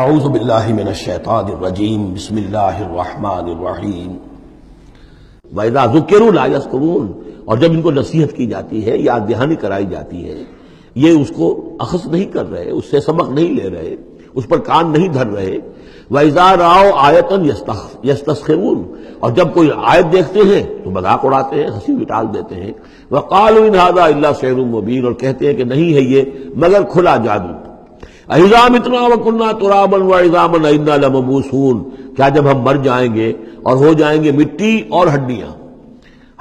اعوذ باللہ من الشیطان الرجیم بسم اللہ الرحمن الرحیم وَإِذَا ذُكِّرُوا لَا يَذْكُرُونَ، اور جب ان کو نصیحت کی جاتی ہے، یاد دہانی کرائی جاتی ہے، یہ اس کو اخذ نہیں کر رہے، اس سے سبق نہیں لے رہے، اس پر کان نہیں دھر رہے۔ وَإِذَا رَأَوْا آیَةً يَسْتَسْخِرُونَ، اور جب کوئی آیت دیکھتے ہیں تو مذاق اڑاتے ہیں، ہنسی ٹال دیتے ہیں۔ وَقَالُوا إِنْ هَذَا إِلَّا سِحْرٌ مُبِينٌ، اور کہتے ہیں کہ نہیں ہے یہ مگر کھلا جادو۔ اَإِذَا مِتْنَا وَكُنَّا تُرَابًا وَعِظَامًا أَإِنَّا لَمَبْعُوثُونَ، کیا جب ہم مر جائیں گے اور ہو جائیں گے مٹی اور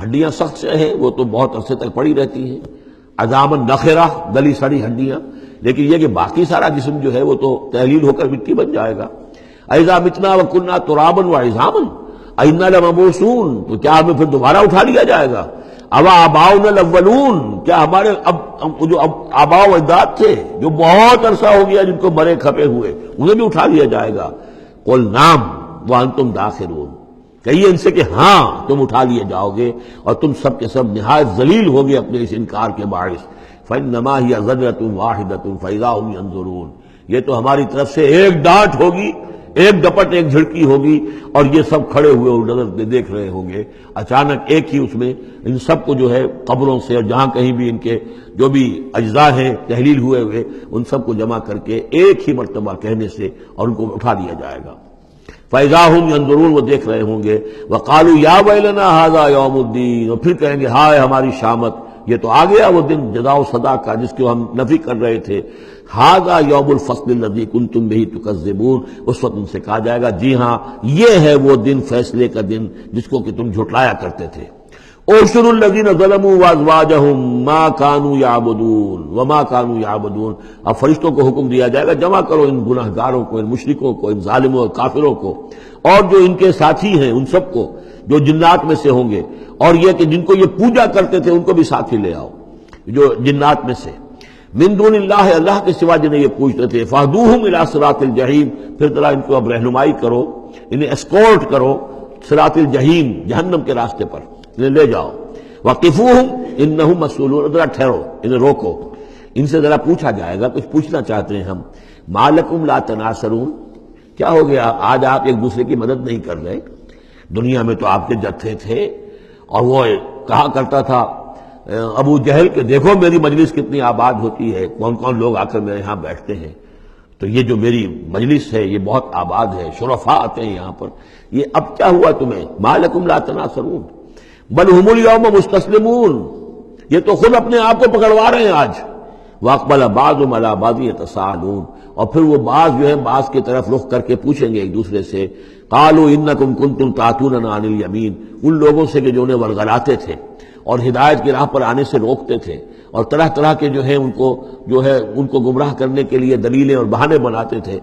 ہڈیاں سخت سے ہیں، وہ تو بہت عرصے تک پڑی رہتی ہیں، عظامًا نخرہ، گلی سڑی ہڈیاں، لیکن یہ کہ باقی سارا جسم جو ہے وہ تو تحلیل ہو کر مٹی بن جائے گا۔ اَإِذَا مِتْنَا وَكُنَّا تُرَابًا وَعِظَامًا أَإِنَّا لَمَبْعُوثُونَ، تو کیا ہمیں پھر دوبارہ اٹھا لیا جائے گا؟ اَوَا آبَاؤُنَا الْأَوَّلُونَ، کیا ہمارے جو آباء و اجداد تھے جو بہت عرصہ ہو گیا جن کو مرے کھپے ہوئے، انہیں بھی اٹھا لیا جائے گا؟ قُلْ نَعَمْ وَأَنْتُمْ دَاخِرُونَ، کہیے ان سے کہ ہاں تم اٹھا لیے جاؤ گے، اور تم سب کے سب نہایت ذلیل ہوگے اپنے اس انکار کے باعث۔ فَإِنَّمَا هِيَ زَجْرَةٌ وَاحِدَةٌ فَإِذَا هُمْ يَنظُرُونَ، یہ تو ہماری طرف سے ایک ڈانٹ ہوگی، ایک ڈپٹ، ایک جھڑکی ہوگی، اور یہ سب کھڑے ہوئے اور نظر دیکھ رہے ہوں گے۔ اچانک ایک ہی اس میں ان سب کو جو ہے قبروں سے اور جہاں کہیں بھی ان کے جو بھی اجزاء ہیں تحلیل ہوئے ان سب کو جمع کر کے ایک ہی مرتبہ کہنے سے اور ان کو اٹھا دیا جائے گا۔ فَإِذَا هُمْ يَنظُرُونَ، وہ دیکھ رہے ہوں گے۔ وَقَالُوا يَا وَيْلَنَا هَذَا يَوْمُ الدِّينِ، اور پھر کہیں گے ہائے ہماری شامت، یہ تو آ گیا وہ دن جزا و سزا کا جس کو ہم نفی کر رہے تھے۔ هَذَا يَوْمُ الْفَصْلِ الَّذِي كُنْتُمْ بِهِ تُكَذِّبُونَ، اس وقت ان سے کہا جائے گا جی ہاں یہ ہے وہ دن، فیصلے کا دن جس کو کہ تم جھٹلایا کرتے تھے۔ اُحْشُرُوا الَّذِينَ ظَلَمُوا وَأَزْوَاجَهُمْ مَا كَانُوا يَعْبُدُونَ وَمَا كَانُوا يَعْبُدُونَ، اب فرشتوں کو حکم دیا جائے گا جمع کرو ان گناہ گاروں کو، ان مشرکوں کو، ان ظالموں اور کافروں کو، اور جو ان کے ساتھی ہیں ان سب کو جو جنات میں سے ہوں گے، اور یہ کہ جن کو یہ پوجا کرتے تھے ان کو بھی ساتھی لے آؤ جو جنات میں سے، من دون اللہ، اللہ کے سوا جنہیں یہ پوجتے تھے۔ فَاهْدُوهُمْ إِلَىٰ صِرَاطِ الْجَحِيمِ، پھر ذرا ان کو اب رہنمائی کرو، انہیں اسکورٹ کرو صراط الجحیم، جہنم کے راستے پر انہیں لے جاؤ۔ وَقِفُوهُمْ إِنَّهُمْ مَسْئُولُونَ، ذرا ٹھہرو، انہیں روکو، ان سے ذرا پوچھا جائے گا، کچھ پوچھنا چاہتے ہیں ہم۔ مَا لَكُمْ لَا تَنَاصَرُونَ، کیا ہو گیا آج آپ ایک دوسرے کی مدد نہیں کر رہے؟ دنیا میں تو آپ کے جتھے تھے، اور وہ کہا کرتا تھا ابو جہل کہ دیکھو میری مجلس کتنی آباد ہوتی ہے، کون کون لوگ آ کر میرے یہاں بیٹھتے ہیں، تو یہ جو میری مجلس ہے یہ بہت آباد ہے، شرفاء آتے ہیں یہاں پر، یہ اب کیا ہوا تمہیں؟ مَا لَكُمْ لَا تَنَاصَرُونَ بَلْ هُمُ الْيَوْمَ مُسْتَسْلِمُونَ، یہ تو خود اپنے آپ کو پکڑوا رہے ہیں آج۔ وَأَقْبَلَ بَعْضُهُمْ عَلَىٰ بَعْضٍ يَتَسَاءَلُونَ، اور پھر وہ بعض جو ہے بعض کی طرف رخ کر کے پوچھیں گے ایک دوسرے سے۔ قَالُوا إِنَّكُمْ كُنْتُمْ تَأْتُونَنَا عَنِ الْيَمِينِ، ان لوگوں سے کہ جو انہیں ورغلاتے تھے اور ہدایت کی راہ پر آنے سے روکتے تھے، اور طرح طرح کے جو ہے ان کو گمراہ کرنے کے لیے دلیلیں اور بہانے بناتے تھے،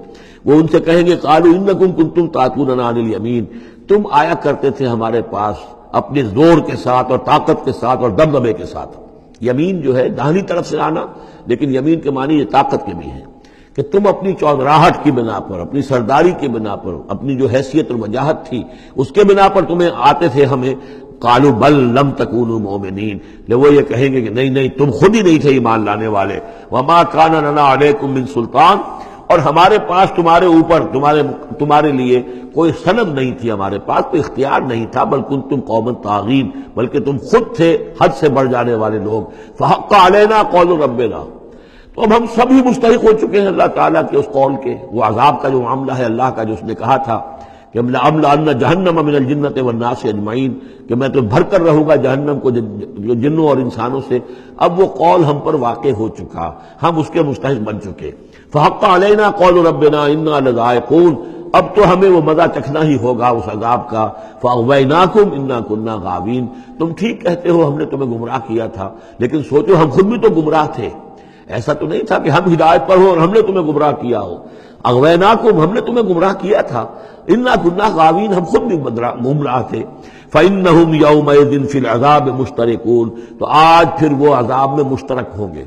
وہ ان سے کہیں گے قَالُوا إِنَّكُمْ كُنْتُمْ تَأْتُونَنَا عَنِ الْيَمِينِ، تم آیا کرتے تھے ہمارے پاس اپنے زور کے ساتھ اور طاقت کے ساتھ اور دبدبے کے ساتھ۔ یمین جو ہے داہنی طرف سے آنا، لیکن یمین کے معنی یہ طاقت کے بھی ہیں کہ تم اپنی چودراہٹ کی بنا پر، اپنی سرداری کی بنا پر، اپنی جو حیثیت اور وجاہت تھی اس کے بنا پر تمہیں آتے تھے ہمیں۔ قالوا بل لم تکونوا مؤمنین، وہ یہ کہیں گے کہ نہیں تم خود ہی نہیں تھے ایمان لانے والے۔ وما کان لنا علیکم من سلطان، اور ہمارے پاس تمہارے اوپر تمہارے لیے کوئی سند نہیں تھی، ہمارے پاس کوئی اختیار نہیں تھا، بل کنتم قوما طاغین، بلکہ تم خود تھے حد سے بڑھ جانے والے لوگ۔ فحق علینا قول ربنا، تو اب ہم سبھی مستحق ہو چکے ہیں اللہ تعالیٰ کے اس قول کے، وہ عذاب کا جو معاملہ ہے اللہ کا جو اس نے کہا تھا کہ لَأَمْلَأَنَّ جَهَنَّمَ مِنَ الْجِنَّةِ وَالنَّاسِ أَجْمَعِينَ، کہ میں تو بھر کر رہوں گا جہنم کو جنوں اور انسانوں سے۔ اب وہ قول ہم پر واقع ہو چکا، ہم اس کے مستحق بن چکے۔ فَحَقَّ عَلَيْنَا قَوْلُ رَبِّنَا إِنَّا لَذَائِقُونَ، اب تو ہمیں وہ مزہ چکھنا ہی ہوگا اس عذاب کا۔ فَأَغْوَيْنَاكُمْ إِنَّا كُنَّا غَاوِينَ، تم ٹھیک کہتے ہو ہم نے تمہیں گمراہ کیا تھا، لیکن سوچو ہم خود بھی تو گمراہ تھے، ایسا تو نہیں تھا کہ ہم ہدایت پر ہو اور ہم نے تمہیں گمراہ کیا ہو۔ اغویناکم، ہم نے تمہیں گمراہ کیا تھا، انا کنا غاوین، ہم خود بھی گمراہ تھے۔ فإنہم یومئذ فی العذاب مشترکون، تو آج پھر وہ عذاب میں مشترک ہوں گے،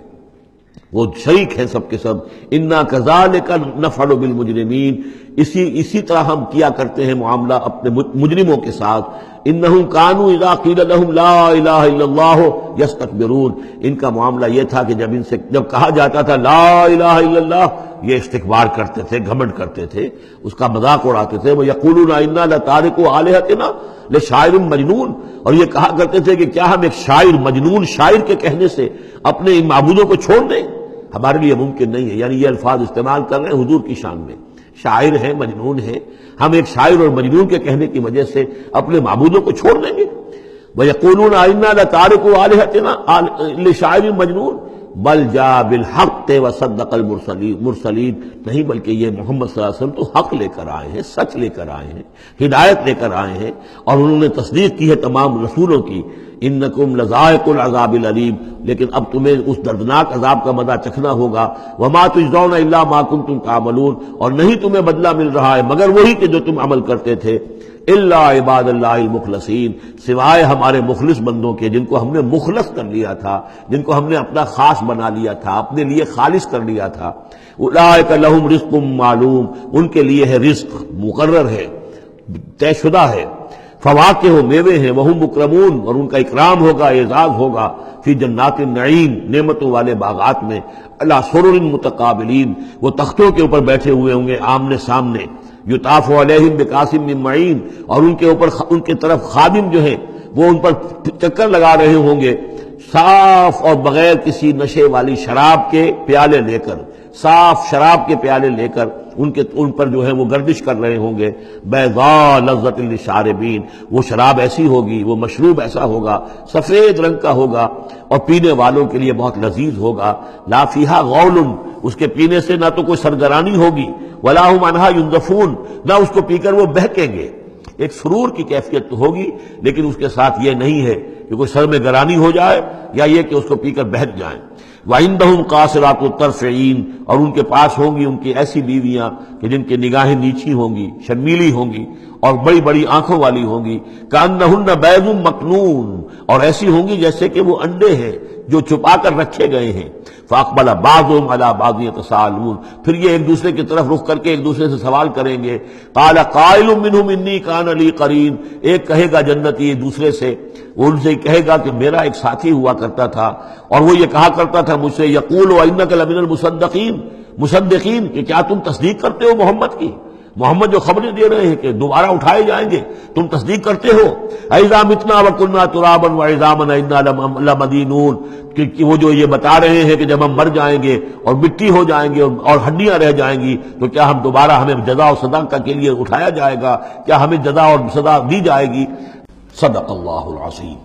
وہ شریک ہیں سب کے سب۔ انا کذالک نفعل بالمجرمین، اسی طرح ہم کیا کرتے ہیں معاملہ اپنے مجرموں کے ساتھ۔ انہم کانوا اذا قیل لهم لا الہ الا اللہ یستکبرون، ان کا معاملہ یہ تھا کہ جب کہا جاتا تھا لا الہ الا اللہ یہ استکبار کرتے تھے، گھمنڈ کرتے تھے، اس کا مذاق اڑاتے تھے. وَيَقُولُونَ إِنَّا لَتَارِكُو آلِهَتِنَا لِشَاعِرٍ مَجْنُونٍ، اور یہ کہا کرتے تھے کہ کیا ہم ایک شاعر، مجنون شاعر کے کہنے سے اپنے ان معبودوں کو چھوڑ دیں؟ ہمارے لیے ممکن نہیں ہے. یعنی یہ الفاظ استعمال کر رہے ہیں حضور کی شان میں، شاعر ہیں، مجنون ہیں، ہم ایک شاعر اور مجنون کے کہنے کی وجہ سے اپنے معبودوں کو چھوڑ دیں گے. وَيَقُولُونَ إِنَّا لَتَارِكُو آلِهَتِنَا لِشَاعِرٍ مَجْنُونٍ بل جاء بالحق وصدق المرسلین، نہیں بلکہ یہ محمد صلی اللہ علیہ وسلم تو حق لے کر آئے ہیں، سچ لے کر آئے ہیں، ہدایت لے کر آئے ہیں، اور انہوں نے تصدیق کی ہے تمام رسولوں کی. انکم لذائق العذاب العلیم، لیکن اب تمہیں اس دردناک عذاب کا مزہ چکھنا ہوگا. وما تجزون الا ما کنتم تعملون، اور نہیں تمہیں بدلہ مل رہا ہے مگر وہی کہ جو تم عمل کرتے تھے. الا عباد اللہ المخلصین، سوائے ہمارے مخلص بندوں کے جن کو ہم نے مخلص کر لیا تھا، جن کو ہم نے اپنا خاص بنا لیا تھا، اپنے لیے خالص کر لیا تھا. اولئک لہم رزق معلوم، ان کے لیے ہے رزق مقرر ہے، طے شدہ ہے. فواکہ ہو، میوے ہیں، وہم مکرمون، اور ان کا اکرام ہوگا، اعزاز ہوگا. فی جنات النعیم، نعمتوں والے باغات میں. علی سرر متقابلین، وہ تختوں کے اوپر بیٹھے ہوئے ہوں گے آمنے سامنے. یطاف علیہم بکاس من معین، اور ان کے اوپر ان کے طرف خادم جو ہیں وہ ان پر چکر لگا رہے ہوں گے، صاف اور بغیر کسی نشے والی شراب کے پیالے لے کر، صاف شراب کے پیالے لے کر ان پر جو ہے وہ گردش کر رہے ہوں گے. بیضاء لذۃ للشاربین، وہ شراب ایسی ہوگی، وہ مشروب ایسا ہوگا، سفید رنگ کا ہوگا اور پینے والوں کے لیے بہت لذیذ ہوگا. لا فیہا غول، اس کے پینے سے نہ تو کوئی سرگرانی ہوگی، ولا ہم عنہا ینزفون، نہ اس کو پی کر وہ بہکیں گے. ایک سرور کی کیفیت تو ہوگی، لیکن اس کے ساتھ یہ نہیں ہے کہ کوئی سر میں گرانی ہو جائے یا یہ کہ اس کو پی کر بہک جائیں. وَعِندَهُمْ قَاصِرَاتُ الطَّرْفِ عِین، اور ان کے پاس ہوں گی ان کی ایسی بیویاں کہ جن کی نگاہیں نیچی ہوں گی، شرمیلی ہوں گی اور بڑی بڑی آنکھوں والی ہوں گی. کَأَنَّهُنَّ بَیضٌ مَکْنُون، اور ایسی ہوں گی جیسے کہ وہ انڈے ہیں جو چھپا کر رکھے گئے ہیں. فَأَقْبَلَ بَعْضُهُمْ عَلَىٰ بَعْضٍ يَتَسَاءَلُونَ، پھر یہ ایک دوسرے کی طرف رخ کر کے ایک دوسرے سے سوال کریں گے. قَالَ قَائِلٌ مِّنْهُمْ إِنِّي كَانَ لِي قَرِينٌ، ایک کہے گا جنتی ایک دوسرے سے، وہ ان سے کہے گا کہ میرا ایک ساتھی ہوا کرتا تھا اور وہ یہ کہا کرتا تھا مجھ سے، یقول وَإِنَّكَ لَمِنَ الْمُصَدِّقِينَ، مصدقین، کہ کیا تم تصدیق کرتے ہو محمد کی؟ محمد جو خبریں دے رہے ہیں کہ دوبارہ اٹھائے جائیں گے، تم تصدیق کرتے ہو؟ اَإِذَا مِتْنَا وَكُنَّا تُرَابًا وَعِظَامًا أَإِنَّا لَمَدِينُونَ، کہ وہ جو یہ بتا رہے ہیں کہ جب ہم مر جائیں گے اور مٹی ہو جائیں گے اور ہڈیاں رہ جائیں گی تو کیا ہم دوبارہ ہمیں جزا و سزا کے لیے اٹھایا جائے گا؟ کیا ہمیں جزا اور سزا دی جائے گی؟ صدق اللہ العظیم.